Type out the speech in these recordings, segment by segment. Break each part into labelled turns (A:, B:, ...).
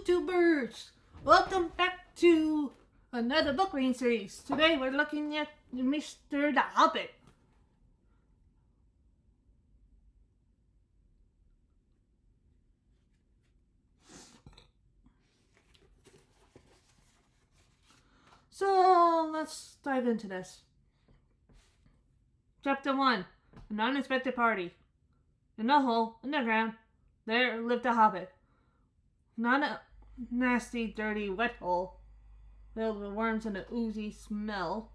A: YouTubers! Welcome back to another book reading series. Today we're looking at Mr. the Hobbit. So let's dive into this. Chapter 1. An Unexpected Party. In a hole in the ground, there lived a hobbit. Not a nasty, dirty, wet hole filled with worms and an oozy smell.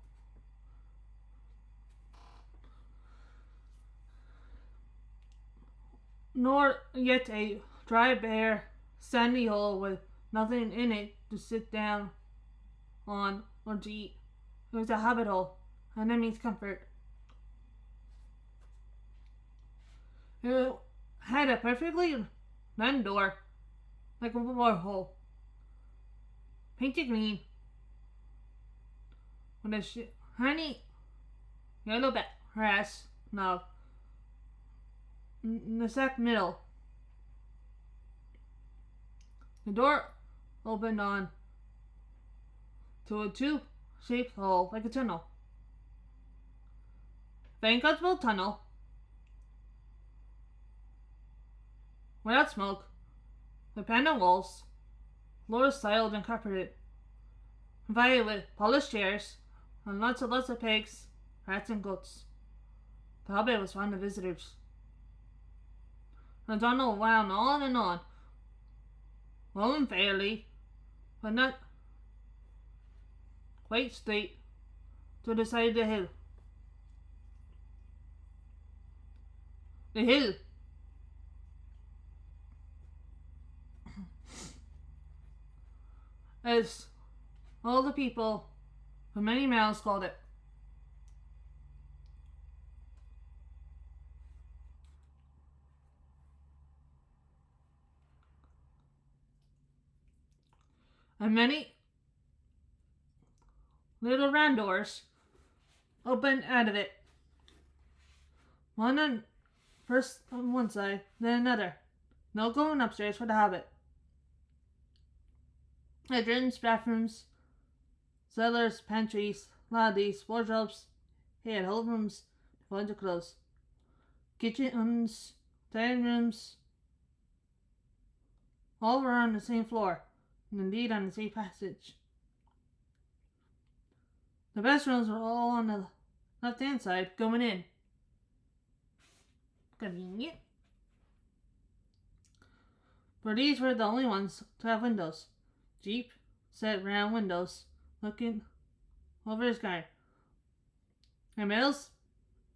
A: Nor yet a dry, bare, sandy hole with nothing in it to sit down on or to eat. It was a hobbit hole, and that means comfort. It had a perfectly round door, like a warhole, painted green, with a shiny yellow brass knob in the exact middle. The door opened on to a tube-shaped hole like a tunnel. Very uncomfortable tunnel without smoke, with panel walls, floors tiled and carpeted, provided with polished chairs, and lots of pigs, rats, and goats. The hobbit was fond of visitors. The tunnel wound on and on, rolling fairly, but not quite straight, to the side of the hill. The hill as all the people for many miles called it. And many little round doors opened out of it. One on first on one side, then another. No going upstairs for the hobbit. Bedrooms, bathrooms, cellars, pantries, lobbies, wardrobes. He had whole rooms devoted to clothes. Kitchens, dining rooms, all were on the same floor, and indeed on the same passage. The best rooms were all on the left-hand side, going in. Convenient. For these were the only ones to have windows. Deep set round windows, looking over the sky. And miles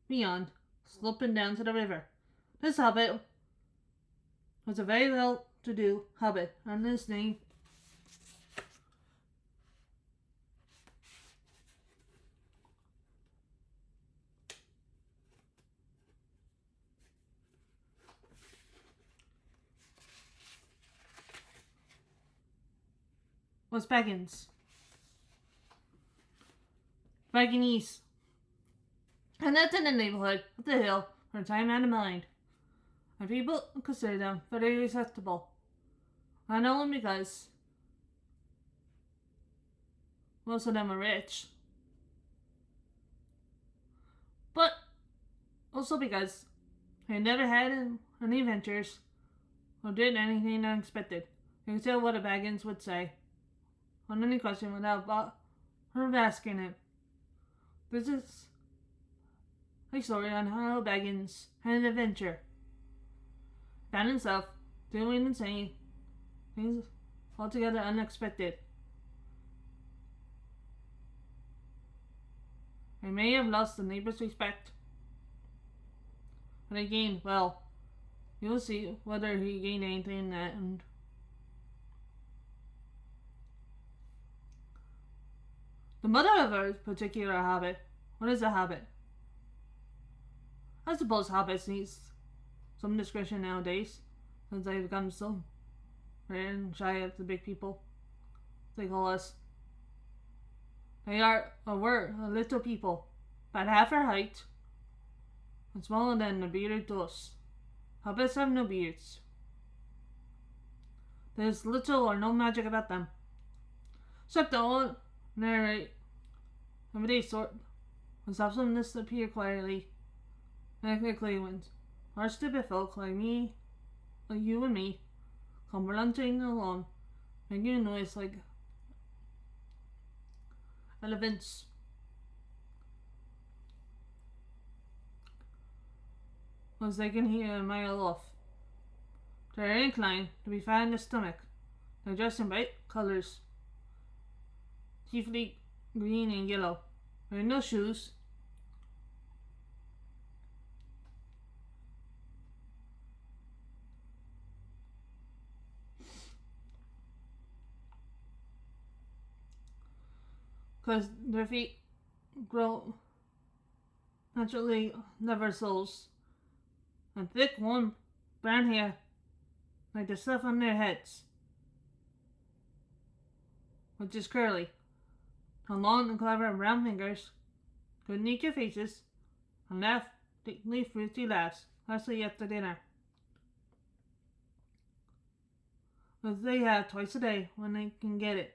A: beyond, sloping down to the river. This hobbit was a very well-to-do hobbit, and his name was Baggins. Bagginese. And that's in the neighborhood of the hill for time out of mind. And people consider them very respectable. Not only because most of them are rich, but also because they never had any adventures or did anything unexpected. You can tell what a Baggins would say on any question without her asking it. This is a story on how Baggins had an adventure. Found himself doing and saying things altogether unexpected. He may have lost the neighbor's respect, but he gained, well, you'll see whether he gained anything in that end. The mother of a particular hobbit. What is a hobbit? I suppose hobbits need some discretion nowadays, since they've become so rare and shy of the big people. They call us. They are, or were, a little people, about half our height, and smaller than a bearded horse. Hobbits have no beards. There's little or no magic about them, except the ordinary everyday sort of often disappear quietly and quickly when our stupid folk like me, like you and me, come lunching along, making a noise like elephants. As they can hear a mile off. They are inclined to be fat in the stomach. They're dressed in bright colours, chiefly green and yellow. Wearing no shoes. Because their feet grow naturally leather soles and thick warm brown hair like the stuff on their heads, which is curly, and long and clever brown fingers, good natured faces, and laugh thickly fruity laughs, especially after dinner. As they have twice a day when they can get it.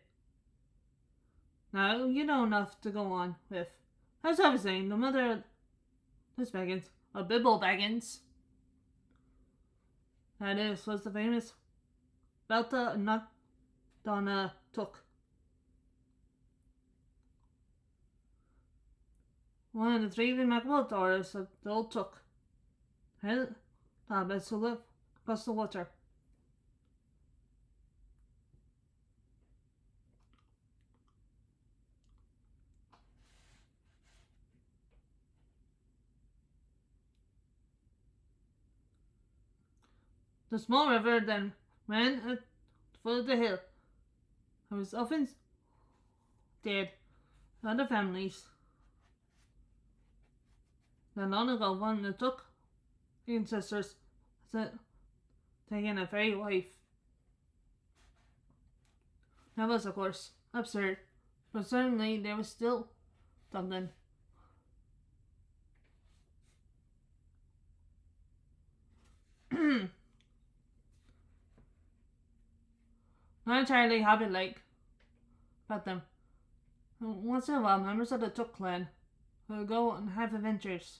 A: Now you know enough to go on with. As I was saying, the mother of this Baggins, a Bibble Baggins, that is, was the famous Belta Noctana Took. One of the three remarkable daughters of the old Took. Had hobbits who lived across the water. The small river then ran at the foot of the hill. There was often dead other families that long ago one that took ancestors had taken a fairy wife. That was, of course, absurd, but certainly there was still something. Not entirely hobbit-like about them. Once in a while, members of the Took clan would go and have adventures.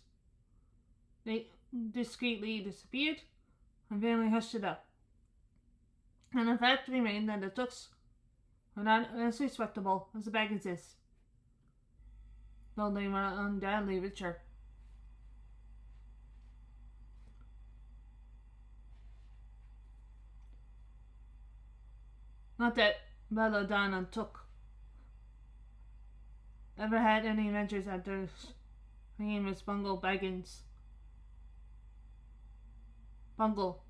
A: They discreetly disappeared, and family hushed it up. And the fact remained that the Tooks were not as respectable as the Bagginses, though they were undoubtedly richer. Not that Belladonna Took ever had any adventures after his name was Bungle Baggins. Bungle.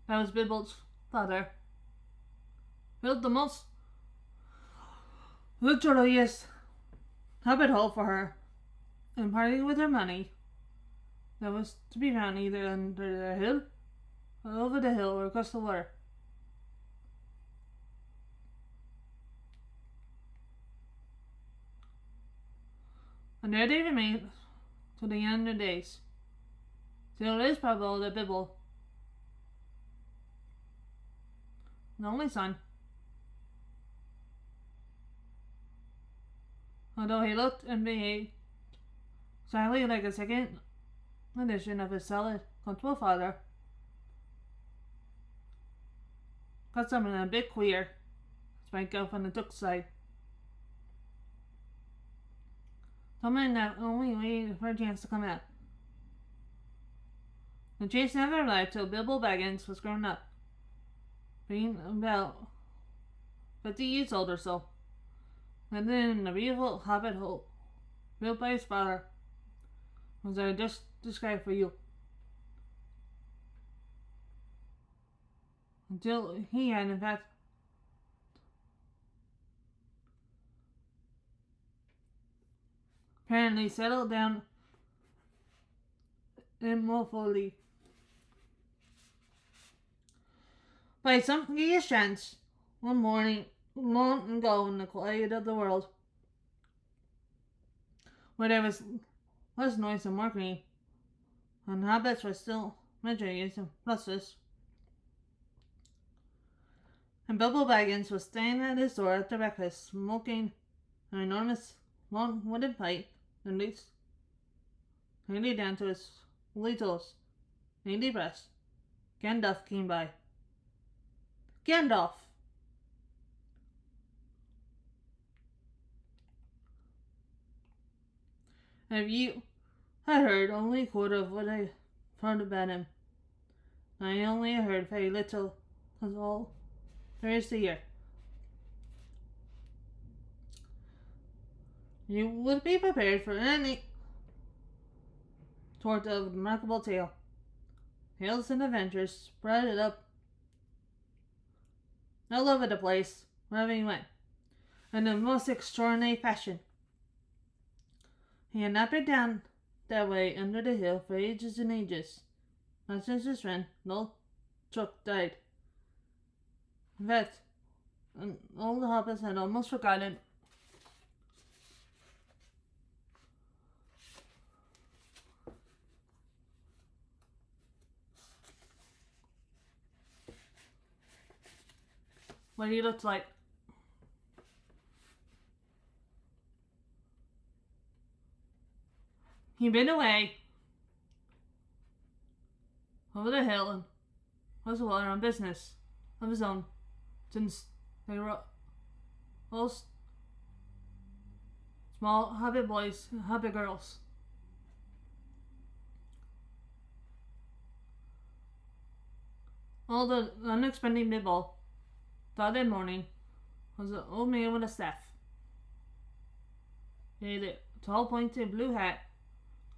A: That was Bibble's father. Built the most luxurious hobbit hole for her, and parted with her money that was to be found either under the hill, or over the hill, or across the water. And there they remained till the end of their days. Still, it is probable that Bibble, the only son, although he looked and behaved exactly like a second edition of his solid, comfortable father, got something a bit queer, spike up on the Took side. Something that only waited for a chance to come out. The chase never arrived till Bibble Baggins was grown up, being about 50 years old or so, and then the beautiful hobbit hole built by his father, as I just described for you. Until he had, in fact, apparently settled down immortally. By some curious chance, one morning, long ago in the quiet of the world, where there was less noise and more green, and hobbits were still mysterious and restless, And Bilbo Baggins was standing at his door after breakfast, smoking an enormous long wooden pipe and reached nearly down to his woolly toes. Nearly breast. Gandalf came by. Gandalf! Have you? I heard only a quarter of what I heard about him. I only heard very little, was all there is to hear. You would be prepared for any sort of remarkable tale. Tales and adventures spread it up all over the place, wherever he went, in the most extraordinary fashion. He had not been down that way under the hill for ages and ages, not since his friend, Noel Truck, died. In fact, all the hobbits had almost forgotten what he looked like. He'd been away over the hill and was water on business of his own since they were all small hobbit boys and hobbit girls. All the unexpected Bibble thought that morning was an old man with a staff. He had a tall pointed blue hat,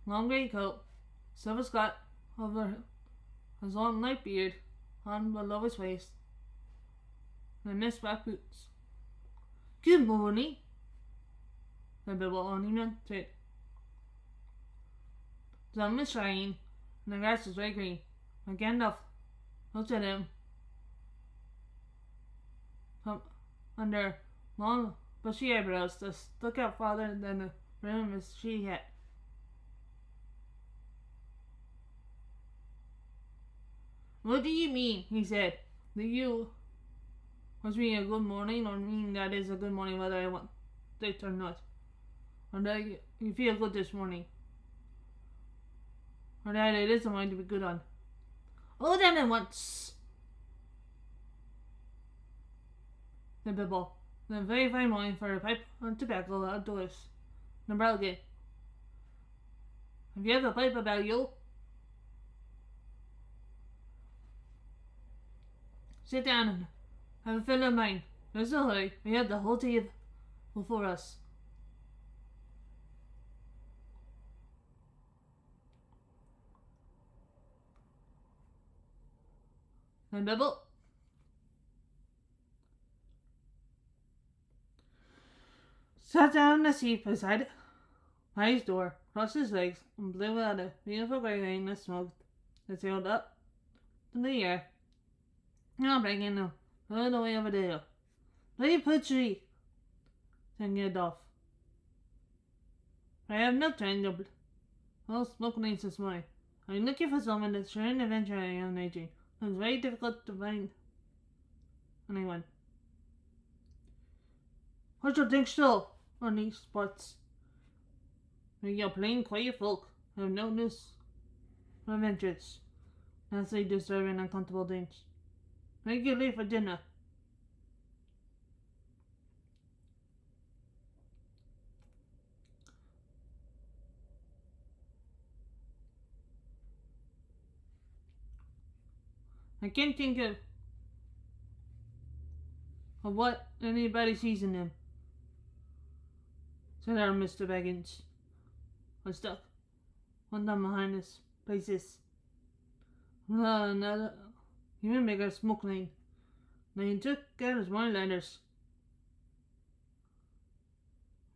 A: long grey coat, silver scot over his long light beard on below his waist, and missed black boots. Good morning, said Bibble on even straight. The sun was shining, and the grass was very green. And Gandalf looked at him from under long bushy eyebrows that stuck out farther than the rim of his shady hat. What do you mean? He said. Do you was me a good morning, or mean that is a good morning whether I want it or not? Or that you feel good this morning? Or that it is a morning to be good on? Oh, then at once, said Bibble. Then very fine morning for a pipe and tobacco outdoors. Number again. Have you ever a pipe about you? Sit down and have a fill of mine. There's no hurry. We have the whole day before us. Then Bibble sat down in the seat beside his door, crossed his legs, and blew out a beautiful grey rain that smoked that sailed up in the air. Now breaking them all the way over the hill. Very pretty, said Gandalf. I have no time to smoke lanes this morning. I'm looking for someone to share an adventure I am aging. It's very difficult to find anyone. I should think so on these parts. We are plain quiet folk who have no news for adventures, unless they deserve an uncomfortable things. Make you late for dinner. I can't think of what anybody sees in them, said our Mr. Baggins. I stuck one thumb behind his places. Another even bigger smoke lane. Then he took out his morning letters.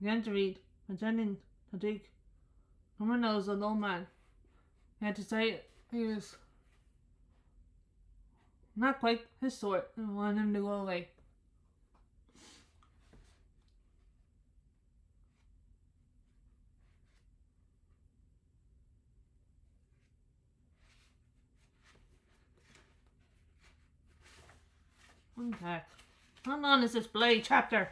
A: Began to read, pretending to take from her nose a little man. He had to say he was not quite his sort and wanted him to go away. One tack. How long is this bloody chapter?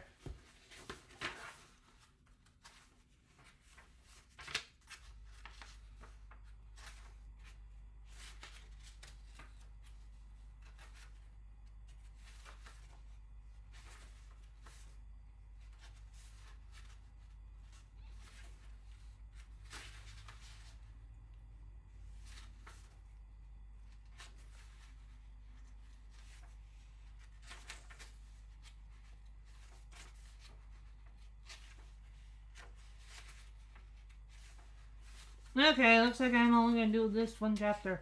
A: Okay, looks like I'm only gonna do this one chapter.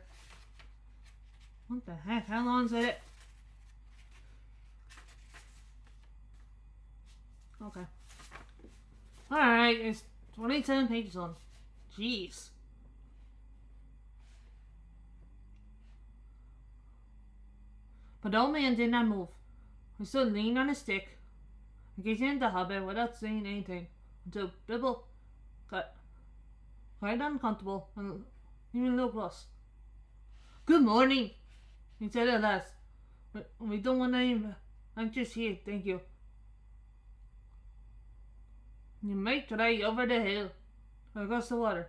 A: What the heck? How long is it? Okay. Alright, it's 27 pages long. Jeez. But the old man did not move. He stood leaning on his stick, gazing at the hobbit without saying anything, until Bibble got quite uncomfortable and even a little close. Good morning, he said at last. We don't want any anxious here, thank you. You might try over the hill, or across the water.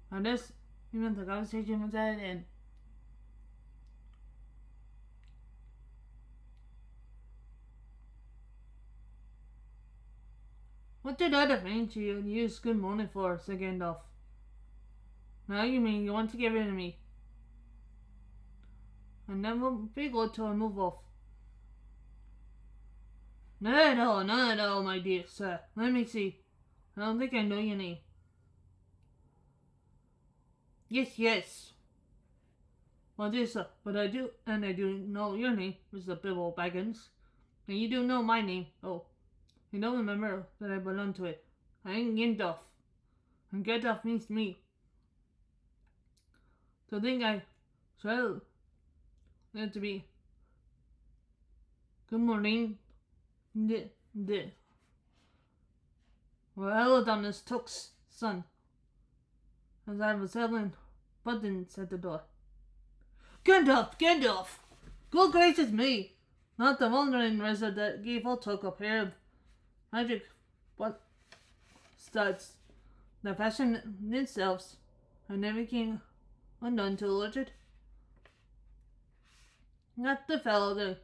A: And this, even the conversation was at an end. What did other things you use good morning for? Said Gandalf. Now you mean you want to get rid of me? And then we'll be good till I move off. Not at all, my dear sir. Let me see. I don't think I know your name. Yes. Well, dear sir, but I do know your name, Mr. Bibble Baggins. And you do know my name. Oh, you don't remember that I belong to it. I am Gandalf. And Gandalf means me. So think I shall let to be good morning. Well done, Miss Took's son. As I was selling buttons at the door. Gandalf! Good gracious me! Not the wandering wizard that gave Took a pair of magic studs that fashioned themselves and never came undone to Richard. Not the fellow that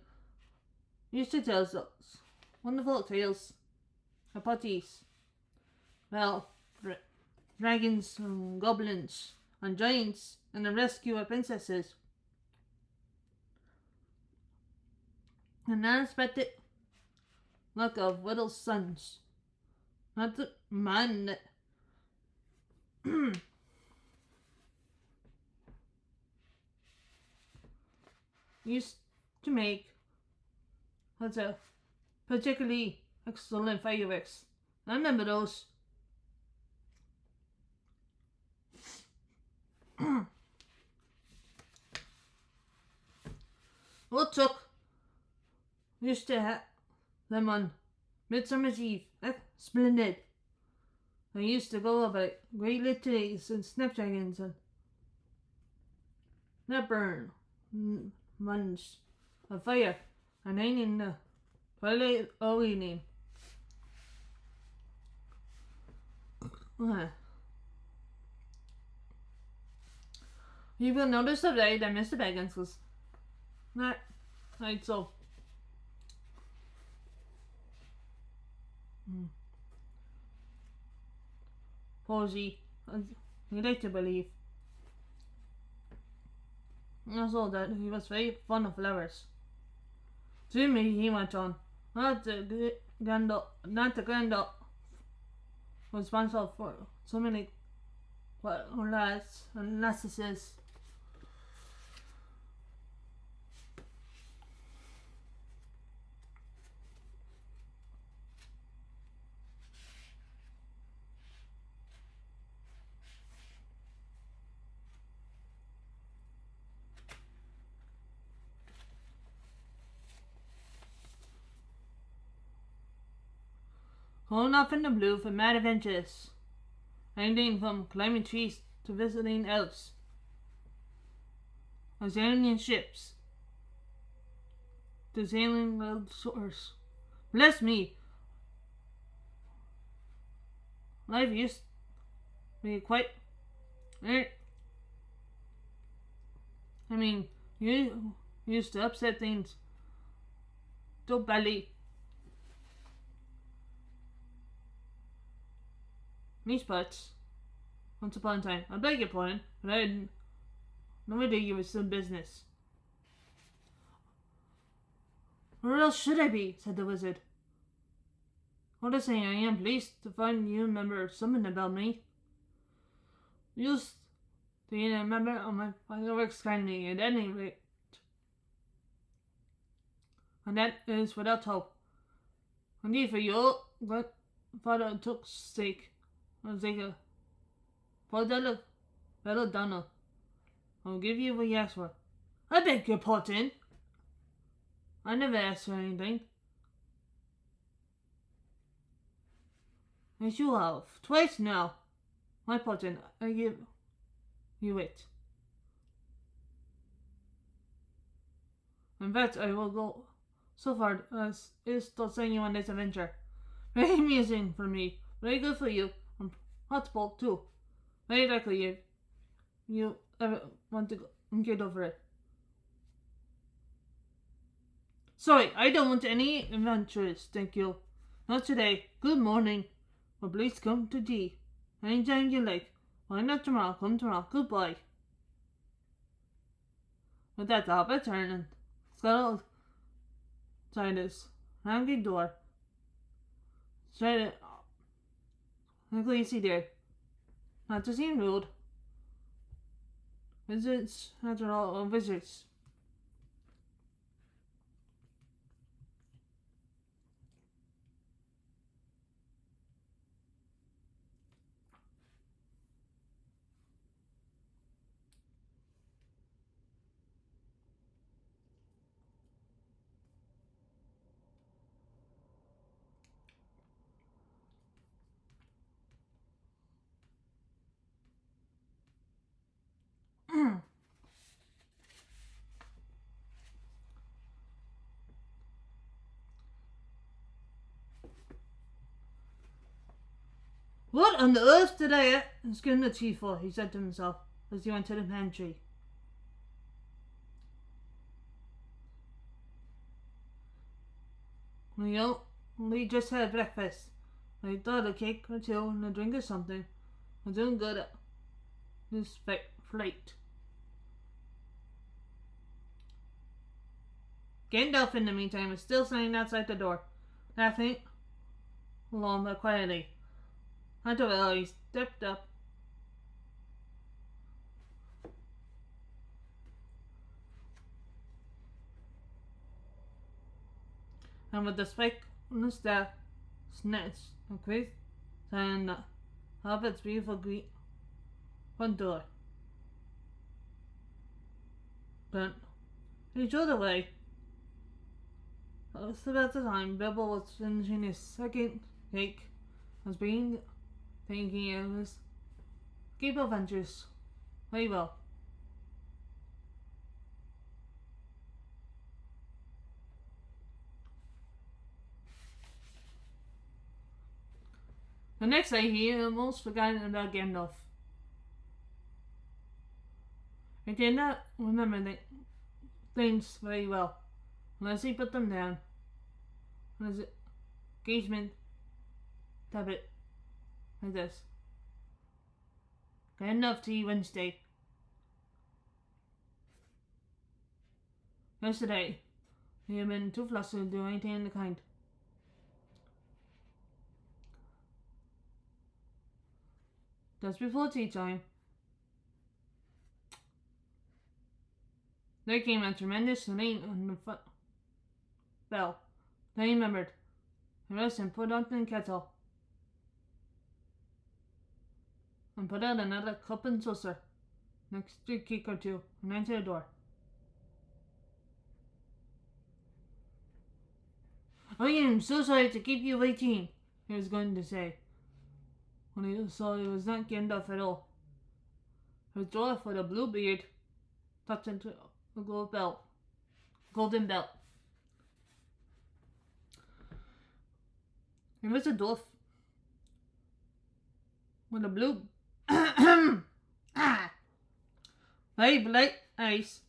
A: used to tell us wonderful tales about these. Well, dragons and goblins and giants and the rescue of princesses. An unexpected luck of little sons. Not the man that used to make what's a particularly excellent fireworks. I remember those. What took used to have them on Midsummer's Eve. Splendid. I used to go about great litanies and snapdragons and that burn months of fire and hang in the twilight of evening. You will notice today that Mr. Baggins was not quite so posy as you like to believe. Also that he was very fond of flowers. To me, he went on, not the Gandalf responsible for so many lads and lasses. Going off in the blue for mad adventures, anything from climbing trees to visiting elves, or sailing in ships, the sailing of source. Bless me, life used to be quite. I mean, you used to upset things so badly. These parts, once upon a time, I beg your pardon, but I had no idea you were still in business. Where else should I be? Said the wizard. What to say, I am pleased to find you remember something about me. You used to be a member of my fireworks kindly at any rate. And that is without hope. Indeed, for your grandfather took stake. Zega. For the fellow Donald. I'll give you what you asked for. I beg your pardon. I never asked for anything. Yes, you have. Twice now. My pardon. I give you it. In fact, I will go so far as is to send you on this adventure. Very amusing for me. Very good for you. Possible too. Very likely if you ever want to get over it. Sorry, I don't want any adventures, thank you. Not today. Good morning. But please come to tea. Anytime you like. Why not tomorrow? Come tomorrow. Goodbye. With that, the hobbit turned and scuttled outside his hanging door. Straight it. Luckily, he did. Not to seem rude. Visits, after all, visits. What on earth did I skin the tea for? He said to himself as he went to the pantry. We only just had breakfast. I thought a cake or two and a drink or something. I'm doing good at this flight. Gandalf, in the meantime, is still standing outside the door, laughing along but quietly. After a while, he stepped up and with the spike on the staff, snatched a quick sign the hobbit's beautiful front door. But he showed away. It was about the time Bilbo was finishing his second cake, was being thinking of his escape adventures very well. The next day, he almost forgot about Gandalf. He did not remember things very well, unless he put them down on his engagement tablet like this. Gandalf tea Wednesday. Yesterday, he had been too flustered to do anything of the kind. Just before tea time, there came a tremendous ring on the bell. Then he remembered. He rose and put out the kettle and put out another cup and saucer next to a cake or two and entered the door. I am so sorry to keep you waiting, he was going to say, when he saw it was not Gandalf at all. His dwarf with a blue beard tucked into a golden belt. It was a dwarf with a blue very bright eyes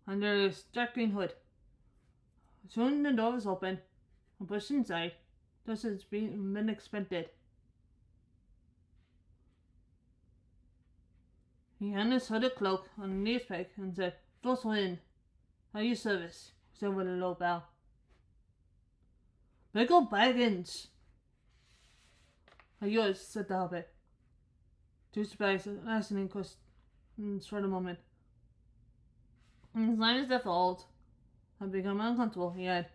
A: under his dark green hood. Soon the door was open and pushed inside, just as been expected. He handed his hooded cloak on his peg and said, "First in, at your service," he said with a low bow. "Big old Baggins." "Are yours," said the hobbit, too surprised at asking questions for the moment. His lines that followed had become uncomfortable. He had,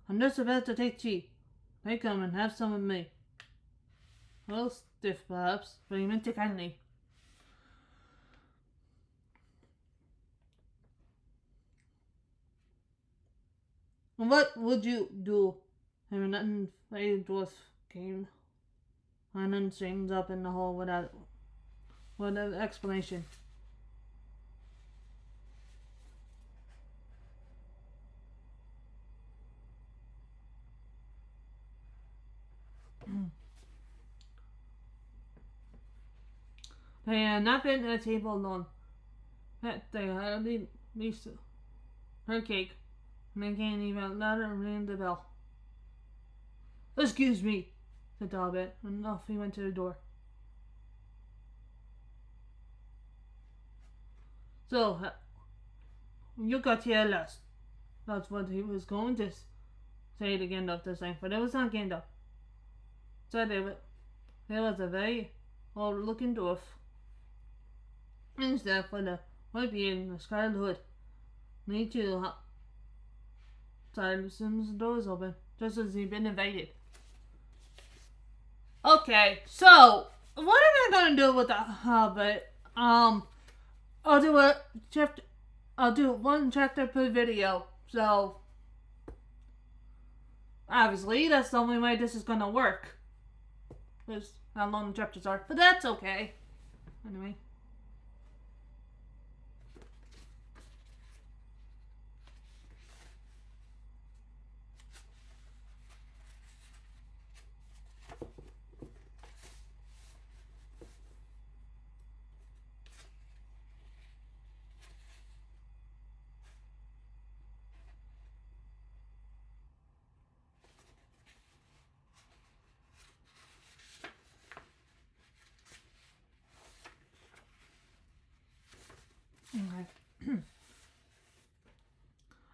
A: "I'm just about to take tea. They come and have some with me." A little stiff, perhaps, but he meant it kindly. "And what would you do if an uninvited dwarf came and then strings up in the hall without explanation?" They had not been at a table alone. They had at least her cake, and they came even louder and rang the bell. "Excuse me," said the hobbit, and off he went to the door. "So, you got here at last." That's what he was going to say to Gandalf this time, but it was not Gandalf. So there was a very old-looking dwarf, instead for the white beard and the scarlet hood. And he too outside as soon as the door was open, just as he'd been invited. Okay, so what am I gonna do with the hobbit? I'll do a chapter. I'll do one chapter per video. So obviously that's the only way this is gonna work. Because how long the chapters are, but that's okay. Anyway.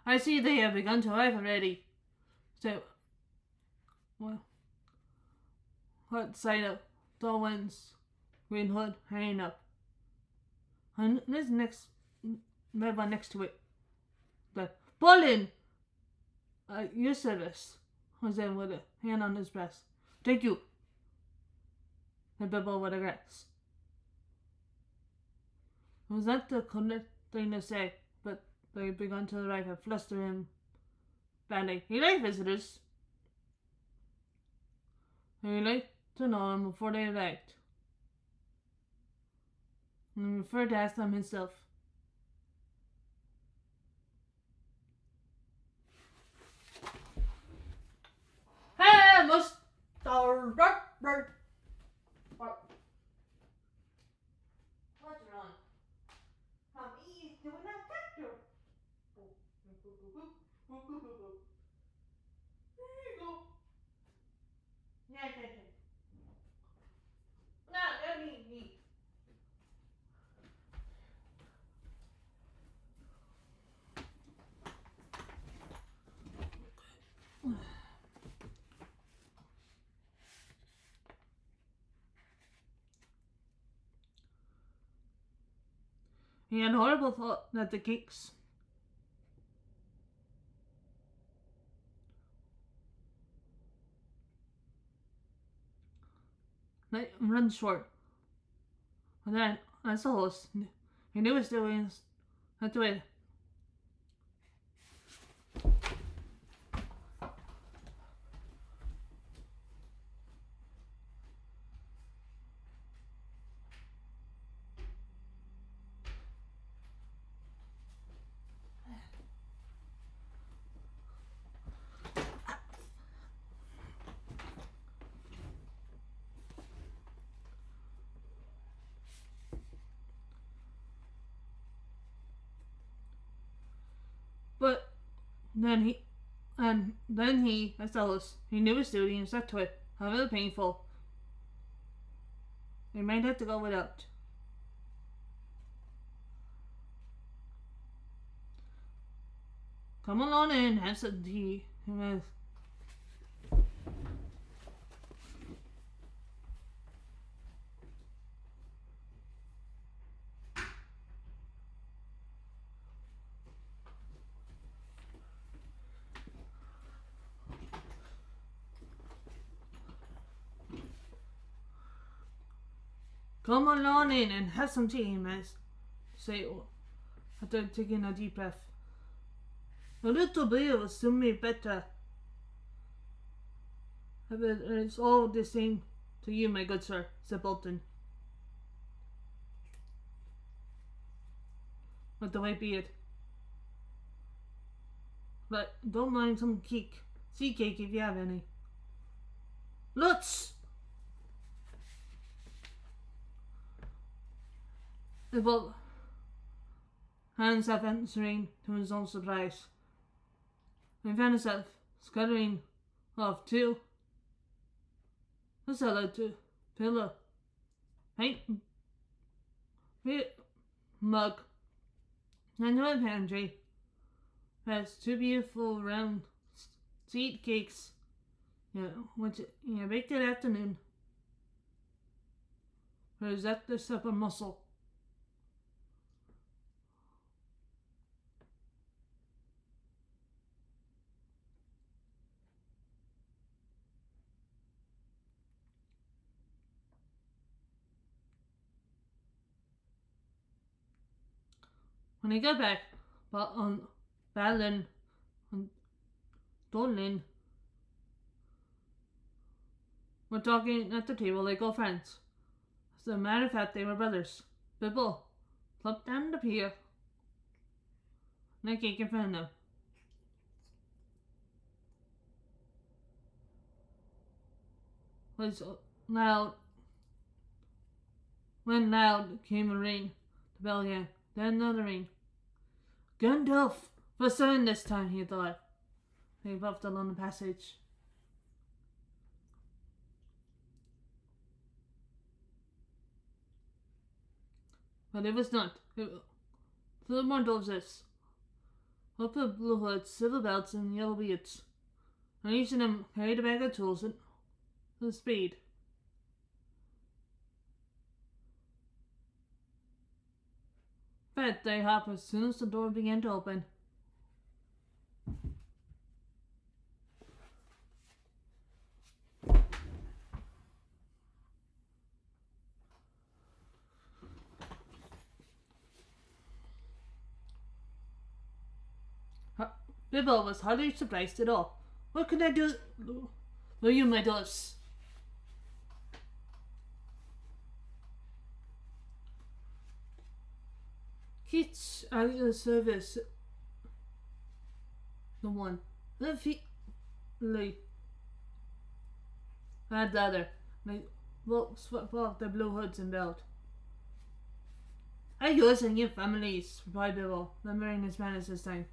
A: I see they have begun to arrive already. So, well, what side of Darwin's green hood hanging up? And this next, red one next to it. The Bolin! Your service, was in with a hand on his breast. "Thank you," said Bilbo with a grimace. It was not the correct thing to say, but they had begun to arrive and fluster him badly. He liked visitors. He liked to know them before they arrived. And he preferred to ask them himself. "Hey, Mr. Rockbird!" What's wrong? He's doing that factor. There you go. Yeah. No, let me. He had a horrible thought that the cakes might run short. But then, as a host, he knew his doings had to wait. Then he, and then he, as Ellis, he knew his duty and stuck to it, however painful. He might have to go without. Come along in, have some tea. Come along in and have some tea, miss. Say, after taking a deep breath. A little bit will soon be better. It's all the same to you, my good sir, said Bolton, with the white beard. But don't mind some sea cake if you have any. Let's! Well, Hans had answering to his own surprise. He found himself scuttering off to the cellar to fill a pint mug and a pantry. Has two beautiful round seed cakes, which baked that afternoon. Or is that the supper muscle? When he got back, Balin and Donlin were talking at the table like old friends. As a matter of fact, they were brothers. Bibble plucked down the pier and a cake in front of them. Was loud. When loud came a ring, the bell again, then another ring. Gandalf for certain this time, he thought. He puffed along the passage. But it was not. The more doses. Up with blue hoods, silver belts, and yellow beards. And each of them carried a bag of tools and a spade. Fred they hop as soon as the door began to open. Bibble was hardly surprised at all. What could I do for you, my doves? Kids are your service. The one. The feet. Add ladder. They both swept off their blue hoods and belt. Are yours and your families, replied Bibble, remembering his manners this time.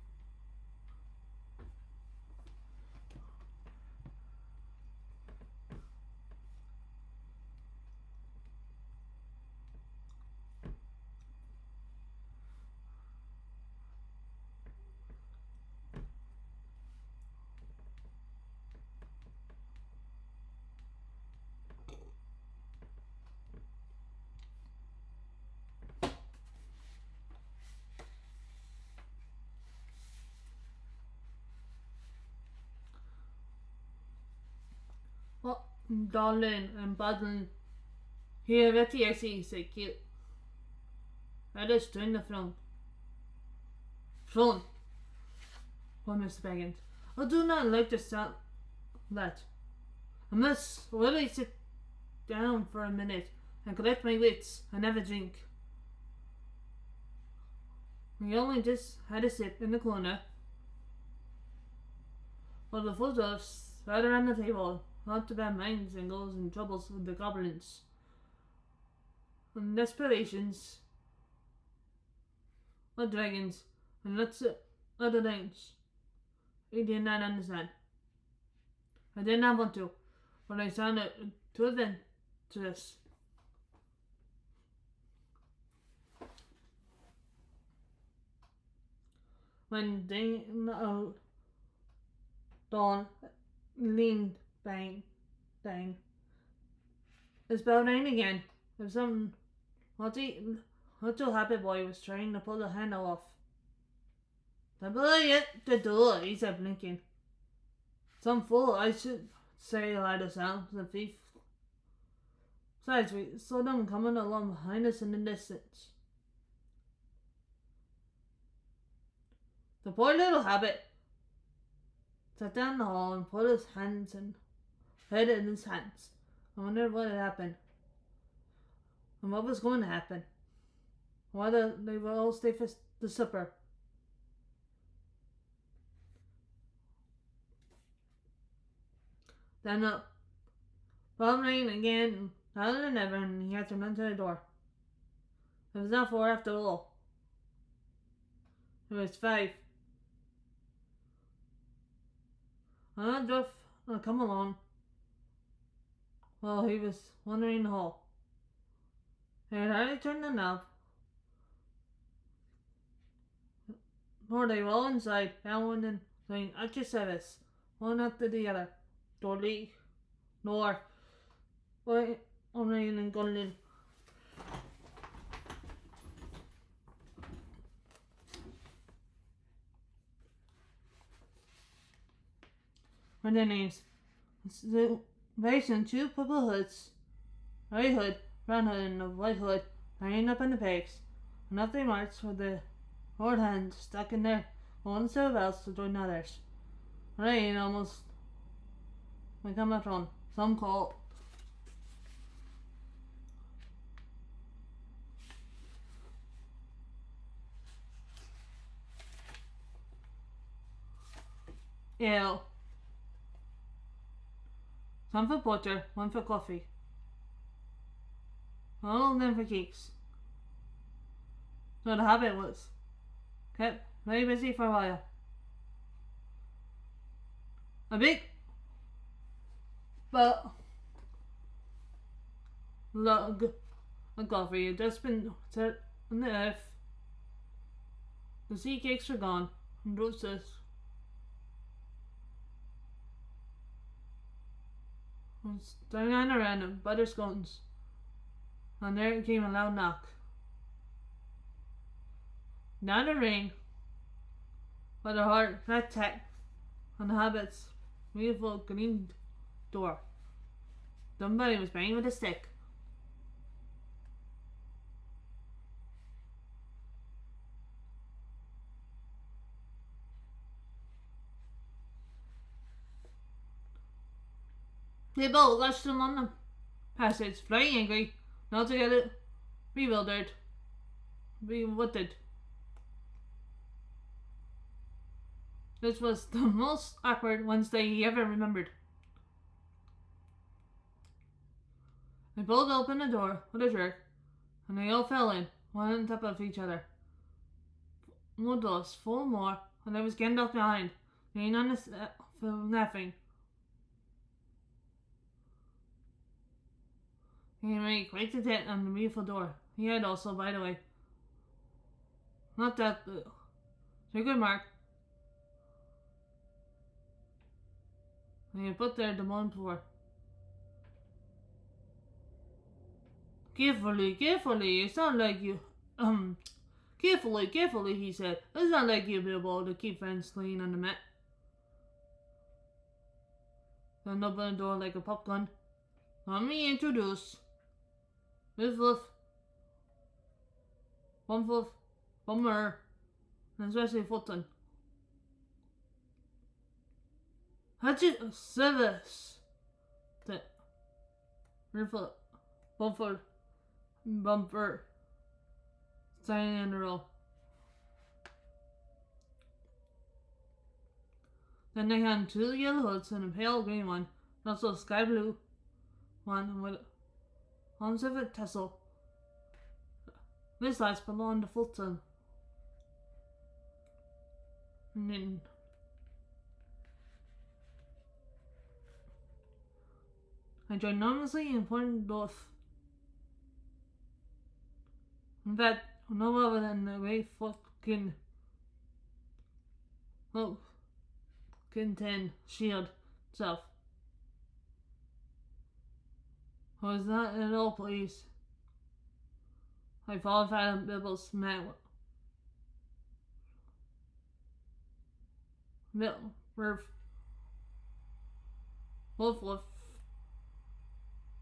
A: Well, darling and Budlin, here at the SE, said Kit. Let us join the throne. Throne, what Mr. Baggins? I do not like to sound that. I must really sit down for a minute and collect my wits. I never drink. We only just had a sip in the corner, while the full doves sat around the table, not about minds and goals and troubles with the goblins, and desperations, or dragons, and lots of other things. he did not understand. I did not want to, but I sounded too adventurous. When Dawn leaned bang. His bell rang again. If some little happy boy was trying to pull the handle off. The door, he said, blinking. Some fool, I should say, lied us out, the thief. Besides, we saw them coming along behind us in the distance. The poor little hobbit sat down in the hall and put his head in his hands. I wondered what had happened, and what was going to happen, whether they would all stay for the supper. Then the bell rang again, louder than ever, and he had to run to the door. It was not 4 after all. It was 5. Another dwarf had come along while he was wandering the hall. He had hardly turned the knob, nor they were all inside, bowing and saying, "At your service," one after the other. Dudley, nor by O'Ryan and Gunlin. Were their names. The race in 2 purple hoods, red hood, brown hood, and a white hood, hanging up in the pegs, and up they marched with the hard hands stuck in their own set of belts to join others. Rain almost become a throne. Some call ale. Some for porter, one for coffee. All of them for cakes. So the hobbit was kept very busy for a while. A big log of coffee had just been set on the earth. The sea cakes were gone, and roasters was turning on around and butter scones. And there came a loud knock. Not a rain, but a hard rat-tat on the hobbit's beautiful green door. Somebody was banging with a stick. They both rushed along the passage, very angry, and altogether bewildered. This was the most awkward Wednesday he ever remembered. They pulled open the door with a jerk, and they all fell in, one on top of each other. More doors, 4 more, and there was Gandalf behind, leaning on his laughing. He made quite a dent on the beautiful door. He had also, by the way, not that good mark. And he put there the morning before. Carefully, it sounds like you, carefully, he said. It's not like you'll be able to keep friends clean on the mat. Then open the door like a pop gun. Let me introduce Miss Bummer, and especially Fulton. At your service, the Bumper, standing in a row. Then they had 2 yellow hoods and a pale green one, and also a sky blue one with on a tassel. This last belonged to Fulton. And then a ginormously important dwarf. In fact, no other than the great fucking tin shield itself. I was not at all pleased. I followed Adam Bibble's Wolf,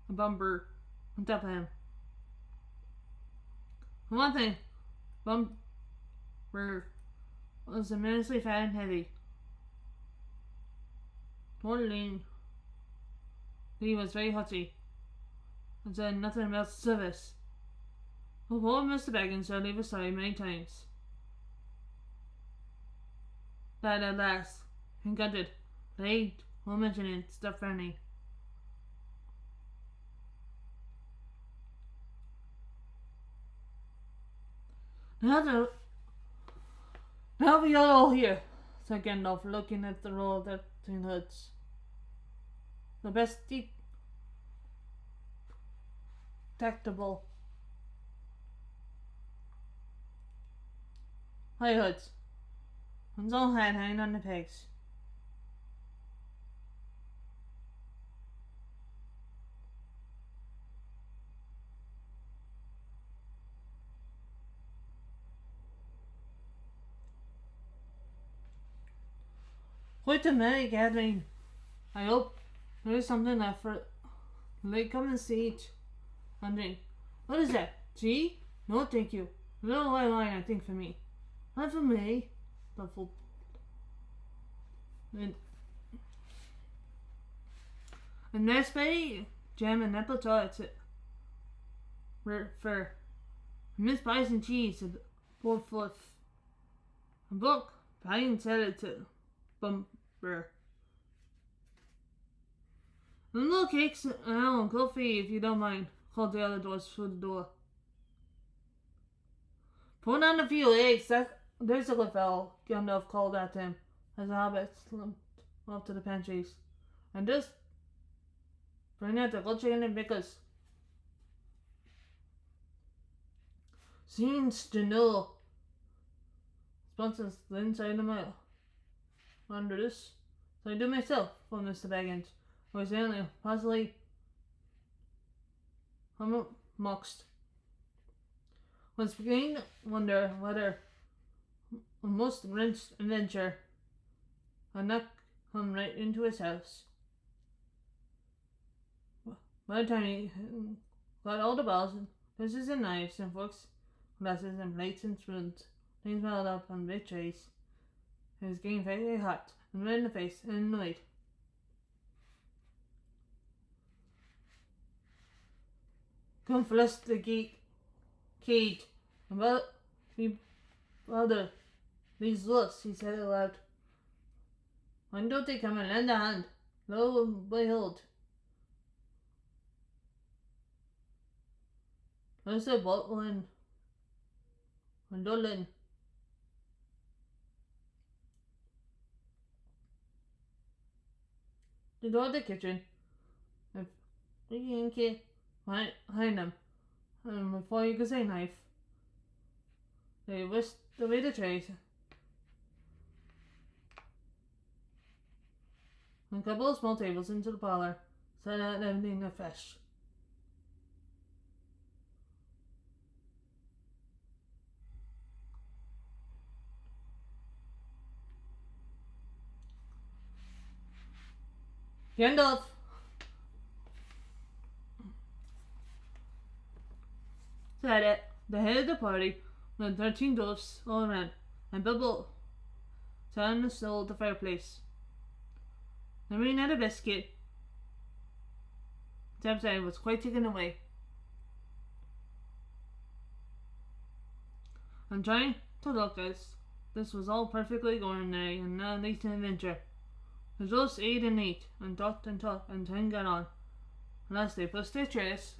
A: a bumper on top of him. For one thing, Bumper was immensely fat and heavy. Lean. He was very haughty and said nothing about service. Poor Mr. Baggins said he was sorry many times. But at last, he grunted, they won't mention it, stopped frowning. Now we are all here, said Gandalf, looking at the row of the tin hoods. The best detectable high hoods. One's all had hanging on the pegs. Quite a merry gathering. I hope there is something left for they come and see it. Wondering, what is that? Tea? No, thank you. A little white wine, I think, for me. Not for me. Thoughtful. And raspberry jam and apple tarts for Miss Pies and cheese and poor fluff. A book, pie and salad to Bumper. And little cakes and coffee if you don't mind, called the other doors through the door. Put on a few eggs, there's a good fellow, Gandalf called at him as the hobbit slumped off to the pantries. And just bring out the good chicken and pickles. Seems to know. Sponsors the inside of my under this. So I do myself, for Mr. Baggins. Or certainly, possibly moxed. Was beginning to wonder whether a most wrenched adventure had not come right into his house. By the time he got all the balls and scissors and knives and forks, glasses and plates and spoons, things piled up on big trays, he was getting very hot and red in the face and annoyed. Come flush the cage about the other these looks, he said aloud. Why don't they come and lend a hand? Lo and behold. There's a bottle and Dolan. The door of the kitchen. If you can behind them. And before you could say knife, they whisked away the trays. And a couple of small tables into the parlor, set out everything afresh. Gandalf! Said it, the head of the party, with 13 dwarfs all around, and Bilbo sat on the stool at the fireplace. The rain had a biscuit. His appetite was quite taken away. I'm trying to look as this was all perfectly ordinary and not at least an adventure. The dwarfs ate and talked and time got on. Unless they pushed their trays.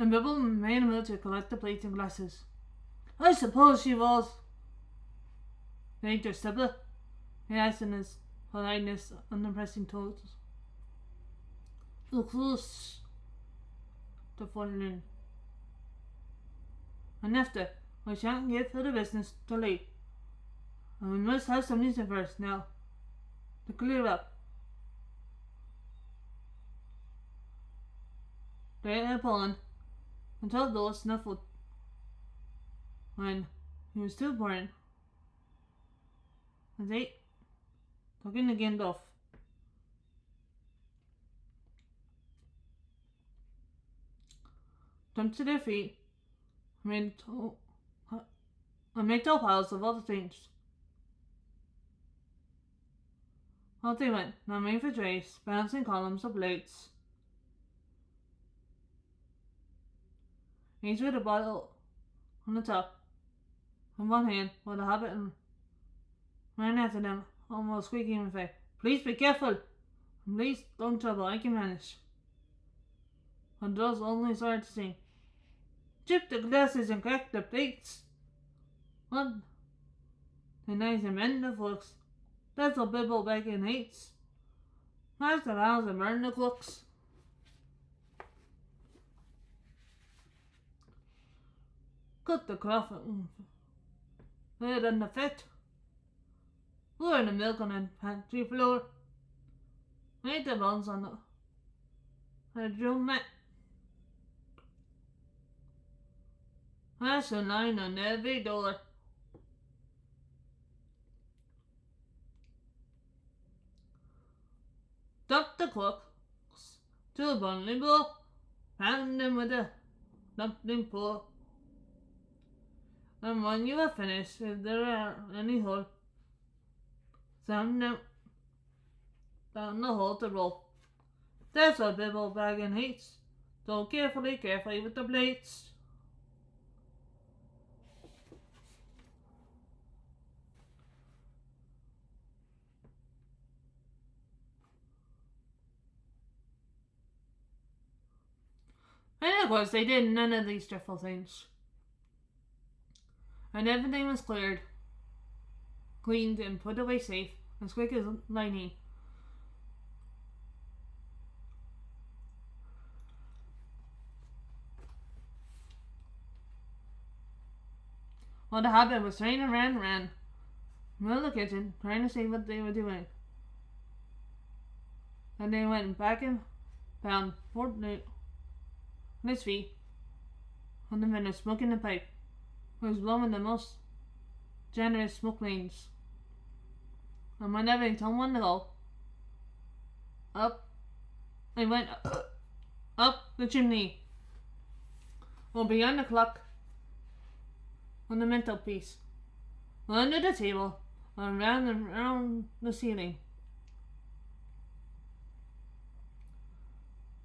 A: and Bibble made a move to collect the plates and glasses. I suppose she was. Nature Sybil, he asked in his politeness under pressing tones. Look close to Ferdinand. And after, I shan't get to the business till late. And we must have some news first now, to clear up. They had Poland until those snuffled when he was too born. And they took in again off. Jumped to their feet and made tall piles of other things. Out they went, now made for trays, balancing columns of plates. Each with a bottle on the top, in one hand, while the hobbit ran after them, almost squeaking in fear. Please be careful! Please don't trouble, I can manage. And those only started to sing. Chip the glasses and crack the plates. What? The knives and mend the forks. That's what Bibble Bacon hates. Smash the valves and burn the cooks. Cut the cloth lay it on the fat. Pour the milk on the pantry floor. Make the buns on the drum mat. That's a line on every door. Dump the cooks to a bundling bowl. Pound them with a dumpling pull. And when you have finished, if there are any holes, sand them down the hole to roll. That's what Bibble Baggin hates. So carefully with the plates. And of course, they did none of these dreadful things. And everything was cleared, cleaned, and put away safe, as quick as lightning. While the hobbit was trying to run around the kitchen, trying to see what they were doing. And they went back and found Fortnite on his feet, on the window, smoking the pipe. He was blowing the most generous smoke rings. And whenever he told one to go, up, they went up the chimney, or beyond the clock, on the mantelpiece, or under the table, or around the ceiling.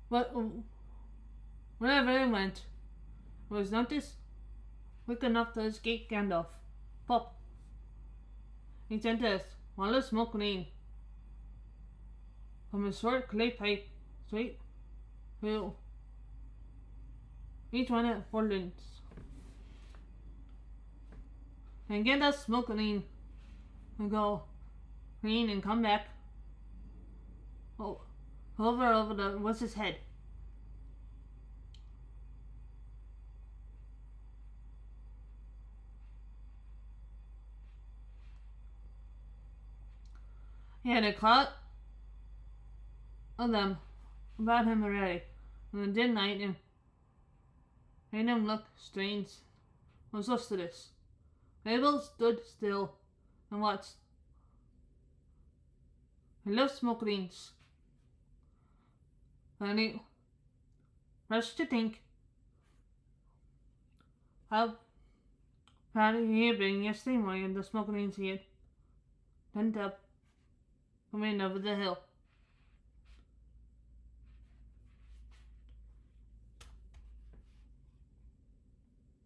A: But wherever it went, it was noticed quick enough to escape Gandalf. Pop! He sent us while the smoke clean from a short clay pipe straight through each one at 4 links. And get that smoke clean and go clean and come back over the what's his head. He had a cloud of them about him already, and it did night and made him look strange. Was used to this. Mabel stood still and watched. He loved smoke rings. And he rushed to think how proud he had been yesterday morning of the smoke rings he had pent up coming over the hill.